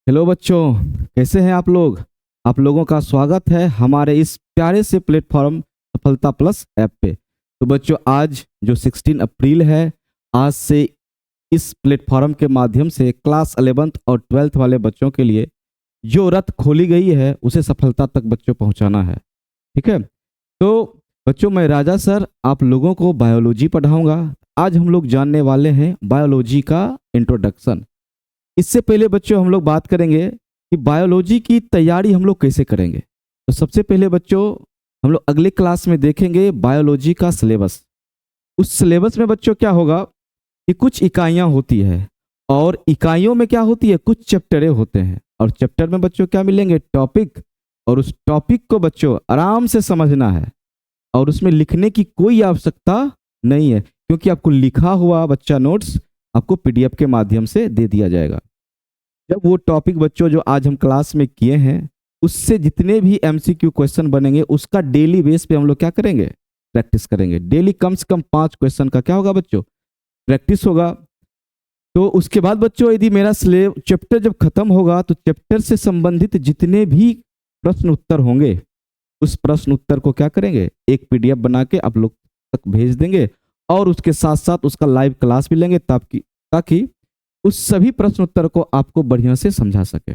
Hello बच्चों, कैसे हैं आप लोग। आप लोगों का स्वागत है हमारे इस प्यारे से प्लेटफॉर्म सफलता प्लस ऐप पे। तो बच्चों, आज जो 16 अप्रैल है, आज से इस प्लेटफॉर्म के माध्यम से क्लास 11th और 12th वाले बच्चों के लिए जो रथ खोली गई है उसे सफलता तक बच्चों पहुंचाना है। ठीक है। तो बच्चों, मैं राजा सर आप लोगों को बायोलॉजी पढ़ाऊंगा। आज हम लोग जानने वाले हैं बायोलॉजी का इंट्रोडक्शन। इससे पहले बच्चों हम लोग बात करेंगे कि बायोलॉजी की तैयारी हम लोग कैसे करेंगे। तो सबसे पहले बच्चों, हम लोग अगले क्लास में देखेंगे बायोलॉजी का सिलेबस। उस सिलेबस में बच्चों क्या होगा कि कुछ इकाइयां होती है और इकाइयों में क्या होती है, कुछ चैप्टरें होते हैं और चैप्टर में बच्चों क्या मिलेंगे, टॉपिक। और उस टॉपिक को बच्चों आराम से समझना है और उसमें लिखने की कोई आवश्यकता नहीं है, क्योंकि आपको लिखा हुआ बच्चा नोट्स आपको पीडीएफ के माध्यम से दे दिया जाएगा। जब वो टॉपिक बच्चों जो आज हम क्लास में किए हैं उससे जितने भी एमसीक्यू क्वेश्चन बनेंगे उसका डेली बेस पे हम लोग क्या करेंगे, प्रैक्टिस करेंगे। डेली कम से कम 5 क्वेश्चन का क्या होगा बच्चों, प्रैक्टिस होगा। तो उसके बाद बच्चों यदि मेरा चैप्टर जब खत्म होगा तो चैप्टर से संबंधित जितने भी प्रश्न उत्तर होंगे उस प्रश्न उत्तर को क्या करेंगे, एक पीडीएफ बना के आप लोग तक भेज देंगे और उसके साथ साथ उसका लाइव क्लास भी लेंगे ताकि उस सभी प्रश्न उत्तर को आपको बढ़िया से समझा सके।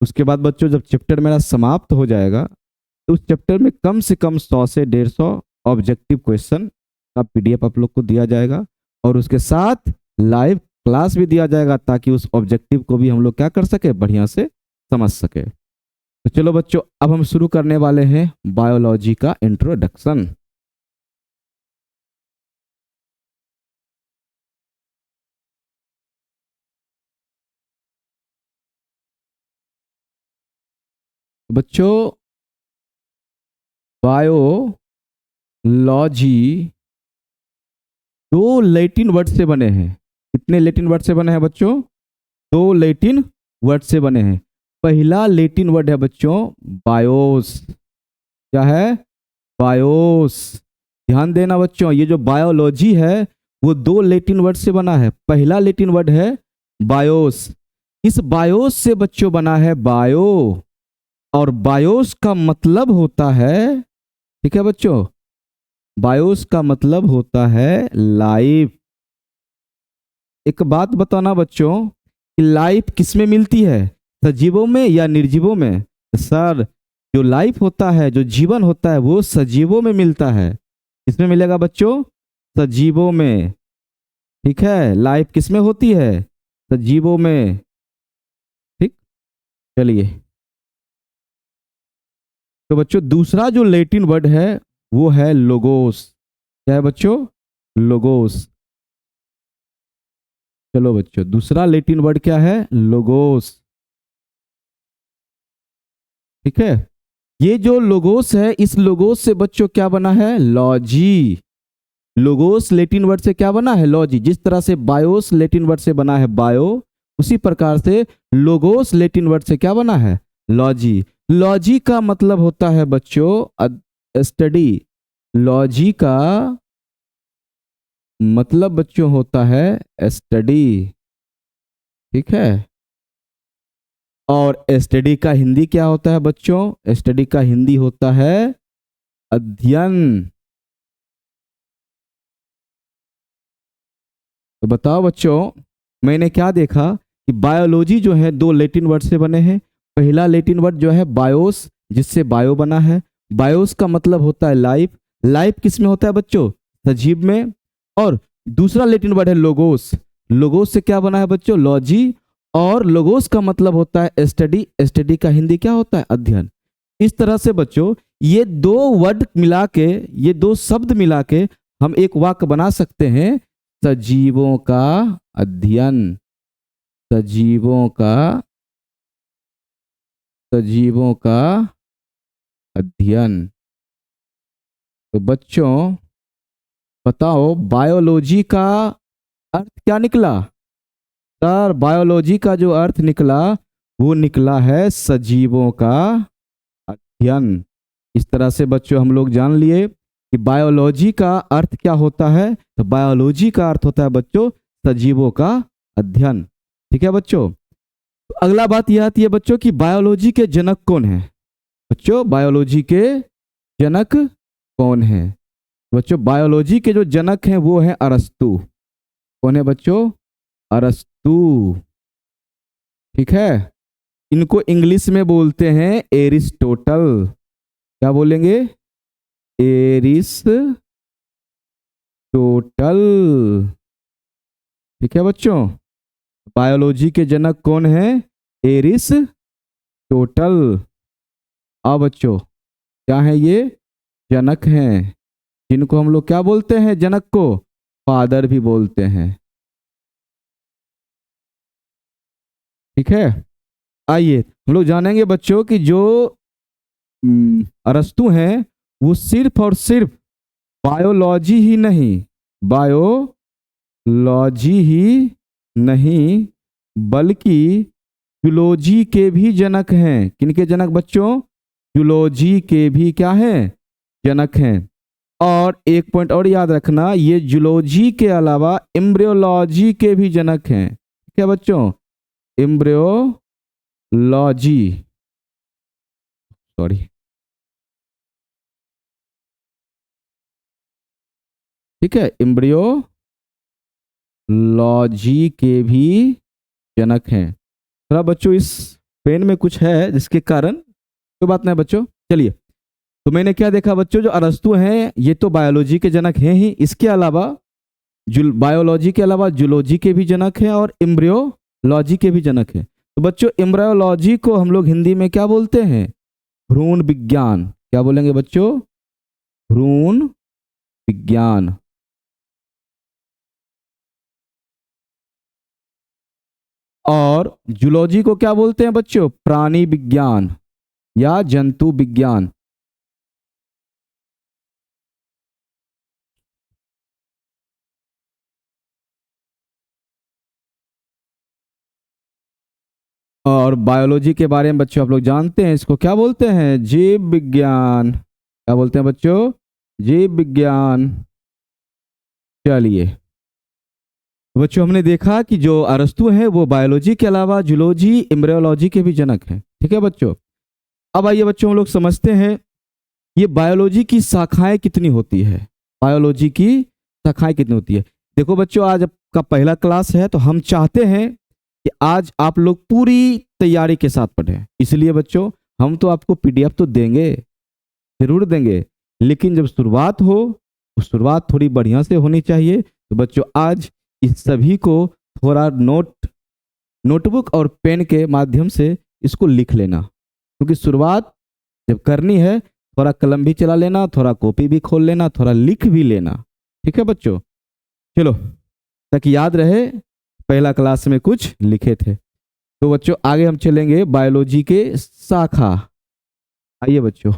उसके बाद बच्चों जब चैप्टर मेरा समाप्त हो जाएगा तो उस चैप्टर में कम से कम 100 से 150 ऑब्जेक्टिव क्वेश्चन का पीडीएफ आप लोग को दिया जाएगा और उसके साथ लाइव क्लास भी दिया जाएगा ताकि उस ऑब्जेक्टिव को भी हम लोग क्या कर सके, बढ़िया से समझ सके। तो चलो बच्चों, अब हम शुरू करने वाले हैं बायोलॉजी का इंट्रोडक्शन। बच्चों, बायोलॉजी दो लैटिन वर्ड से बने हैं। कितने लैटिन वर्ड से बने हैं बच्चों, दो लैटिन वर्ड से बने हैं। पहला लैटिन वर्ड है बच्चों बायोस। क्या है, बायोस। ध्यान देना बच्चों, ये जो बायोलॉजी है वो दो लैटिन वर्ड से बना है। पहला लैटिन वर्ड है बायोस। इस बायोस से बच्चों बना है बायो, और बायोस का मतलब होता है, ठीक है बच्चों, बायोस का मतलब होता है लाइफ। एक बात बताना बच्चों कि लाइफ किस में मिलती है, सजीवों में या निर्जीवों में। सर, जो लाइफ होता है, जो जीवन होता है वो सजीवों में मिलता है। किसमें मिलेगा बच्चों, सजीवों में। ठीक है, लाइफ किसमें होती है, सजीवों में। ठीक, चलिए। तो बच्चों दूसरा जो लैटिन वर्ड है वो है लोगोस। क्या है बच्चों, लोगोस। चलो बच्चों, दूसरा लैटिन वर्ड क्या है, लोगोस। ठीक है। ये जो लोगोस है, इस लोगोस से बच्चों क्या बना है, लॉजी। लोगोस लैटिन वर्ड से क्या बना है, लॉजी। जिस तरह से बायोस लैटिन वर्ड से बना है बायो, उसी प्रकार से लोगोस लैटिन वर्ड से क्या बना है, लॉजी। लॉजी का मतलब होता है बच्चों स्टडी। लॉजी का मतलब बच्चों होता है स्टडी। ठीक है। और स्टडी का हिंदी क्या होता है बच्चों, स्टडी का हिंदी होता है अध्ययन। तो बताओ बच्चों, मैंने क्या देखा कि बायोलॉजी जो है दो लैटिन वर्ड से बने हैं। पहला लैटिन वर्ड जो है बायोस, जिससे बायो बना है। बायोस का मतलब होता है लाइफ। लाइफ किस में होता है बच्चों, सजीव में। और दूसरा लैटिन वर्ड है लोगोस। लोगोस से क्या बना है बच्चों, लॉजी। और लोगोस का मतलब होता है स्टडी। स्टडी का हिंदी क्या होता है, अध्ययन। इस तरह से बच्चों ये दो वर्ड मिला के, ये दो शब्द मिला के हम एक वाक्य बना सकते हैं, सजीवों का अध्ययन। सजीवों का, सजीवों का अध्ययन। तो बच्चों बताओ, बायोलॉजी का अर्थ क्या निकला। सर, बायोलॉजी का जो अर्थ निकला वो निकला है सजीवों का अध्ययन। इस तरह से बच्चों हम लोग जान लिए कि बायोलॉजी का अर्थ क्या होता है। तो बायोलॉजी का अर्थ होता है बच्चों सजीवों का अध्ययन। ठीक है बच्चों। तो अगला बात यह आती है बच्चों कि बायोलॉजी के जनक कौन है। बच्चों बायोलॉजी के जनक कौन है। बच्चों बायोलॉजी के जो जनक हैं वो है अरस्तु। कौन है बच्चों? अरस्तु। ठीक है। इनको इंग्लिश में बोलते हैं एरिस्टोटल। क्या बोलेंगे? एरिस्टोटल। ठीक है बच्चों। बायोलॉजी के जनक कौन है? एरिस्टोटल। अब बच्चों क्या है ये? जनक हैं, जिनको हम लोग क्या बोलते हैं? जनक को फादर भी बोलते हैं। ठीक है। आइए हम लोग जानेंगे बच्चों कि जो अरस्तु हैं वो सिर्फ और सिर्फ बायोलॉजी ही नहीं, बायोलॉजी ही नहीं बल्कि जूलॉजी के भी जनक हैं। किनके जनक बच्चों? जूलॉजी के भी क्या हैं? जनक हैं। और एक पॉइंट और याद रखना, ये जूलॉजी के अलावा एम्ब्रियोलॉजी के भी जनक हैं। ठीक है बच्चों? एम्ब्रियोलॉजी, सॉरी, ठीक है, एम्ब्रियोलॉजी के भी जनक हैं। थोड़ा बच्चों इस पेन में कुछ है जिसके कारण, कोई बात नहीं बच्चों। चलिए, तो मैंने क्या देखा बच्चों, जो अरस्तु हैं ये तो बायोलॉजी के जनक हैं ही, इसके अलावा बायोलॉजी के अलावा जूलॉजी के भी जनक हैं और एम्ब्रियोलॉजी के भी जनक हैं। तो बच्चों एम्ब्रियोलॉजी को हम लोग हिंदी में क्या बोलते हैं? भ्रूण विज्ञान। क्या बोलेंगे बच्चों? भ्रूण विज्ञान। और जूलॉजी को क्या बोलते हैं बच्चों? प्राणी विज्ञान या जंतु विज्ञान। और बायोलॉजी के बारे में बच्चों आप लोग जानते हैं, इसको क्या बोलते हैं? जीव विज्ञान। क्या बोलते हैं बच्चों? जीव विज्ञान। चलिए बच्चों, हमने देखा कि जो अरस्तु हैं वो बायोलॉजी के अलावा जूलॉजी, एम्ब्रियोलॉजी के भी जनक हैं। ठीक है बच्चों। अब आइए बच्चों हम लोग समझते हैं ये बायोलॉजी की शाखाएं कितनी होती है। बायोलॉजी की शाखाएं कितनी होती है? देखो बच्चों, आज आपका पहला क्लास है तो हम चाहते हैं कि आज आप लोग पूरी तैयारी के साथ पढ़ें। इसलिए बच्चों हम तो आपको पीडीएफ तो देंगे, जरूर देंगे, लेकिन जब शुरुआत हो तो शुरुआत थोड़ी बढ़िया से होनी चाहिए। तो बच्चों आज इस सभी को थोड़ा नोटबुक और पेन के माध्यम से इसको लिख लेना, क्योंकि शुरुआत जब करनी है थोड़ा कलम भी चला लेना, थोड़ा कॉपी भी खोल लेना, थोड़ा लिख भी लेना। ठीक है बच्चों? चलो, तक याद रहे पहला क्लास में कुछ लिखे थे। तो बच्चों आगे हम चलेंगे बायोलॉजी के शाखा। आइए बच्चों,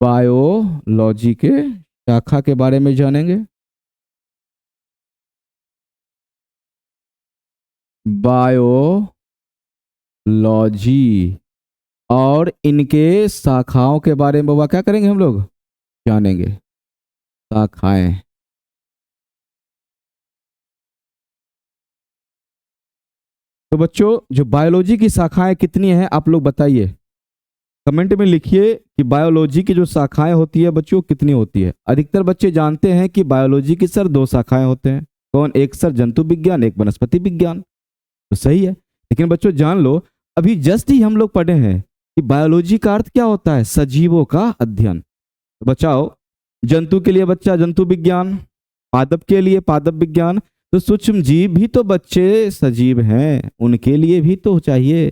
बायोलॉजी के शाखा के बारे में जानेंगे। बायोलॉजी और इनके शाखाओं के बारे में बाबा क्या करेंगे हम लोग? जानेंगे। शाखाएं। तो बच्चों जो बायोलॉजी की शाखाएं कितनी हैं आप लोग बताइए, कमेंट में लिखिए कि बायोलॉजी की जो शाखाएं होती है बच्चों कितनी होती है। अधिकतर बच्चे जानते हैं कि बायोलॉजी की सर 2 शाखाएं होते हैं। कौन? एक सर जंतु विज्ञान, एक वनस्पति विज्ञान। तो सही है, लेकिन बच्चों जान लो अभी जस्ट ही हम लोग पढ़े हैं कि बायोलॉजी का अर्थ क्या होता है? सजीवों का अध्ययन। तो बचाओ, जंतु के लिए बच्चा जंतु विज्ञान, पादप के लिए पादप विज्ञान। तो सूक्ष्म जीव भी तो बच्चे सजीव हैं, उनके लिए भी तो चाहिए,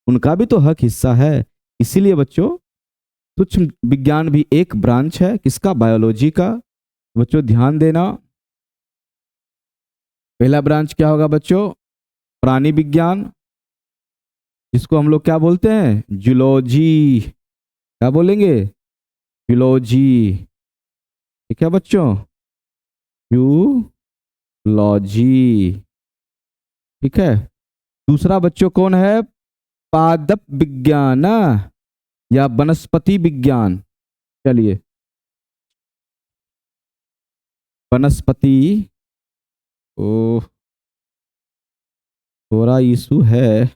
उनका भी तो हक हिस्सा है। इसीलिए बच्चों सूक्ष्म विज्ञान भी एक ब्रांच है किसका? बायोलॉजी का। बच्चों ध्यान देना, पहला ब्रांच क्या होगा बच्चों? प्राणी विज्ञान, जिसको हम लोग क्या बोलते हैं? जूलॉजी। क्या बोलेंगे? जूलॉजी। ठीक है बच्चों? जूलॉजी। ठीक है। दूसरा बच्चों कौन है? पादप विज्ञान या वनस्पति विज्ञान। चलिए, वनस्पति। ओ, थोड़ा इशू है।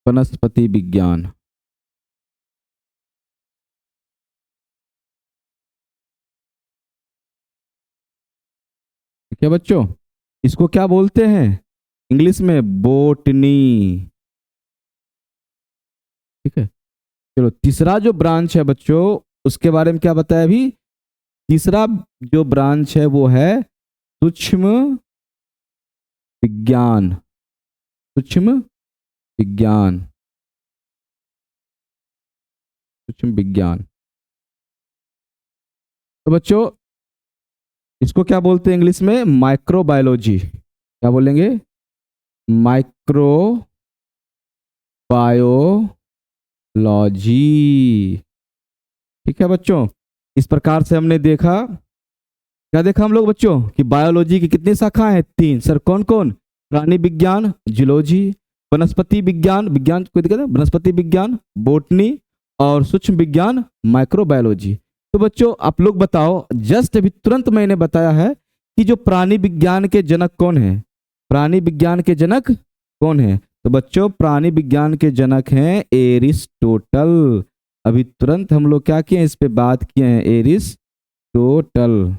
वनस्पति विज्ञान। ठीक है बच्चों, इसको क्या बोलते हैं इंग्लिश में? बोटनी। ठीक है, चलो तीसरा जो ब्रांच है बच्चों, उसके बारे में क्या बताया अभी? तीसरा जो ब्रांच है वो है सूक्ष्म विज्ञान। सूक्ष्म विज्ञान। सूक्ष्म विज्ञान। तो बच्चों इसको क्या बोलते हैं इंग्लिश में? माइक्रोबायोलॉजी। क्या बोलेंगे? Micro biology. ठीक है बच्चों, इस प्रकार से हमने देखा, क्या देखा हम लोग बच्चों कि बायोलॉजी की कितनी शाखाएं हैं? 3। सर कौन कौन? प्राणी विज्ञान जूलॉजी, वनस्पति विज्ञान, विज्ञान कोई दिक्कत है, वनस्पति विज्ञान बोटनी, और सूक्ष्म विज्ञान माइक्रोबायोलॉजी। तो बच्चों आप लोग बताओ, जस्ट अभी तुरंत मैंने बताया है कि जो प्राणी विज्ञान के जनक कौन है? प्राणी विज्ञान के जनक कौन है? तो बच्चों प्राणी विज्ञान के जनक हैं एरिस्टोटल। अभी तुरंत हम लोग क्या किए, इस पे बात किए हैं, एरिस्टोटल।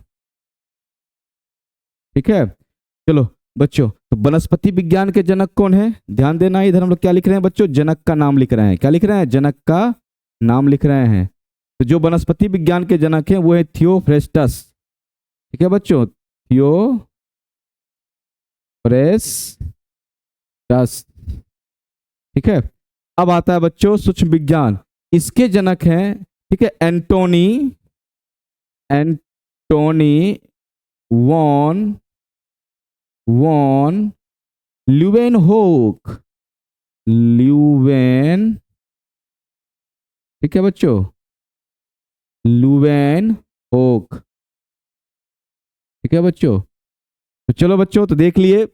ठीक है, चलो बच्चों, तो वनस्पति विज्ञान के जनक कौन है? ध्यान देना, इधर हम लोग क्या लिख रहे हैं बच्चों? जनक का नाम लिख रहे हैं। क्या लिख रहे हैं? जनक का नाम लिख रहे हैं। तो जो वनस्पति विज्ञान के जनक हैं वो है थियोफ्रेस्टस। ठीक है बच्चों, थियोफ्रेस्टस। ठीक है, अब आता है बच्चों सूक्ष्म विज्ञान। इसके जनक हैं, ठीक है, एंटोनी वॉन ल्यूवेनहोक। ठीक है बच्चों, ल्यूवेनहोक। ठीक है बच्चों, तो चलो बच्चों, तो देख लिए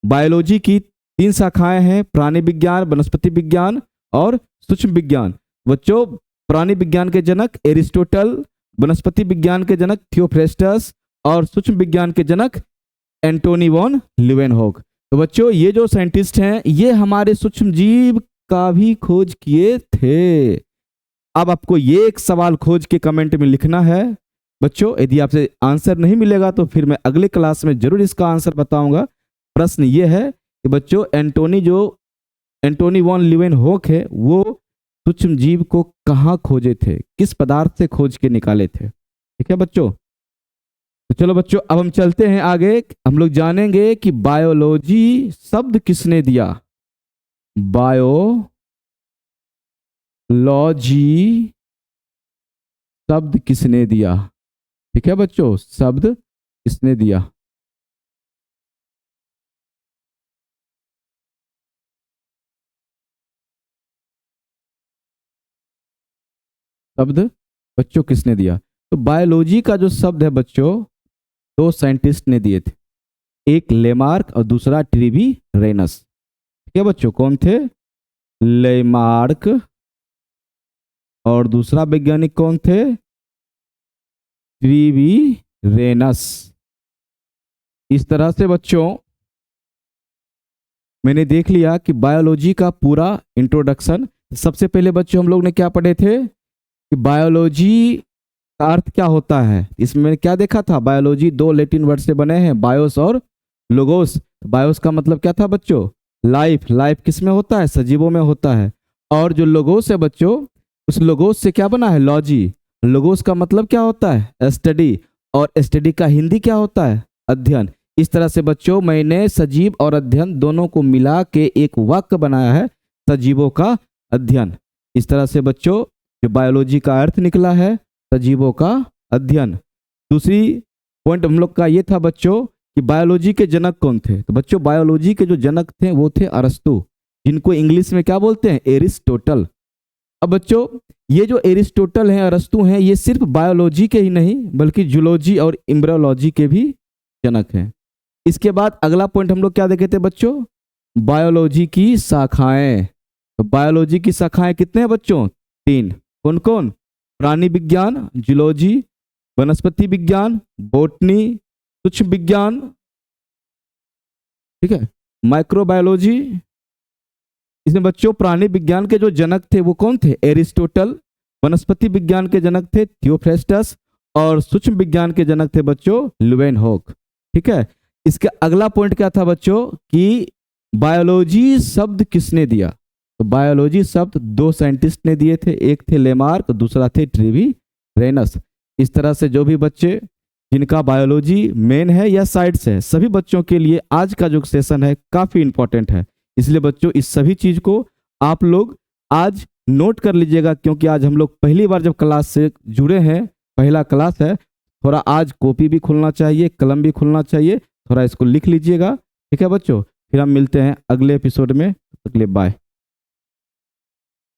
बायोलॉजी की 3 शाखाएं हैं, प्राणी विज्ञान, वनस्पति विज्ञान और सूक्ष्म विज्ञान। बच्चों प्राणी विज्ञान के जनक एरिस्टोटल, वनस्पति विज्ञान के जनक थियोफ्रेस्टस और सूक्ष्म विज्ञान के जनक एंटोनी वॉन ल्यूवेनहोक। तो बच्चों ये जो साइंटिस्ट हैं ये हमारे सूक्ष्म जीव का भी खोज किए थे। अब आपको ये एक सवाल खोज के कमेंट में लिखना है बच्चों। यदि आपसे आंसर नहीं मिलेगा तो फिर मैं अगले क्लास में जरूर इसका आंसर बताऊंगा। प्रश्न ये है कि बच्चों एंटोनी वॉन ल्यूवेनहोक है वो सूक्ष्म जीव को कहाँ खोजे थे, किस पदार्थ से खोज के निकाले थे? ठीक है बच्चों, तो चलो बच्चों अब हम चलते हैं आगे। हम लोग जानेंगे कि बायोलॉजी शब्द किसने दिया। बायोलॉजी शब्द किसने दिया? ठीक है बच्चों, शब्द किसने दिया? शब्द बच्चों किसने दिया? तो बायोलॉजी का जो शब्द है बच्चों 2 साइंटिस्ट ने दिए थे, एक लेमार्क और दूसरा ट्रिवी रेनस। ठीक है बच्चों, कौन थे? लेमार्क और दूसरा वैज्ञानिक कौन थे? ट्रिवी रेनस। इस तरह से बच्चों मैंने देख लिया कि बायोलॉजी का पूरा इंट्रोडक्शन। सबसे पहले बच्चों हम लोग ने क्या पढ़े थे कि बायोलॉजी का अर्थ क्या होता है। इसमें क्या देखा था? बायोलॉजी 2 लैटिन वर्ड से बने हैं, बायोस और लोगोस। बायोस का मतलब क्या था बच्चों? लाइफ। लाइफ किस में होता है? सजीवों में होता है। और जो लोगोस है बच्चों, उस लोगोस से क्या बना है? लॉजी। लोगोस का मतलब क्या होता है? स्टडी। और स्टडी का हिंदी क्या होता है? अध्ययन। इस तरह से बच्चों मैंने सजीव और अध्ययन दोनों को मिला के एक वाक्य बनाया है, सजीवों का अध्ययन। इस तरह से बच्चों जो बायोलॉजी का अर्थ निकला है सजीवों का अध्ययन। दूसरी पॉइंट हम लोग का ये था बच्चों कि बायोलॉजी के जनक कौन थे। तो बच्चों बायोलॉजी के जो जनक थे वो थे अरस्तु, जिनको इंग्लिश में क्या बोलते हैं? एरिस्टोटल। अब बच्चों ये जो एरिस्टोटल हैं, अरस्तु हैं, ये सिर्फ बायोलॉजी के ही नहीं बल्कि जूलॉजी और एम्ब्रियोलॉजी के भी जनक हैं। इसके बाद अगला पॉइंट हम लोग क्या देखे थे बच्चों? बायोलॉजी की शाखाएं। तो बायोलॉजी की शाखाएं कितने हैं बच्चों? 3। कौन कौन? प्राणी विज्ञान जूलॉजी, वनस्पति विज्ञान बॉटनी, सूक्ष्म विज्ञान, ठीक है, माइक्रोबायोलॉजी। इसमें बच्चों प्राणी विज्ञान के जो जनक थे वो कौन थे? एरिस्टोटल। वनस्पति विज्ञान के जनक थे थियोफ्रेस्टस। और सूक्ष्म विज्ञान के जनक थे बच्चों ल्यूवेनहोक। ठीक है। इसका अगला पॉइंट क्या था बच्चों कि बायोलॉजी शब्द किसने दिया? तो बायोलॉजी शब्द दो साइंटिस्ट ने दिए थे, एक थे लेमार्क, दूसरा थे ट्रेविरेनस। इस तरह से जो भी बच्चे जिनका बायोलॉजी मेन है या साइड से है, सभी बच्चों के लिए आज का जो सेशन है काफी इंपॉर्टेंट है। इसलिए बच्चों इस सभी चीज को आप लोग आज नोट कर लीजिएगा, क्योंकि आज हम लोग पहली बार जब क्लास से जुड़े हैं, पहला क्लास है, थोड़ा आज कॉपी भी खुलना चाहिए, कलम भी खुलना चाहिए, थोड़ा इसको लिख लीजिएगा। ठीक है बच्चों, फिर हम मिलते हैं अगले एपिसोड में। तब तक के लिए बाय।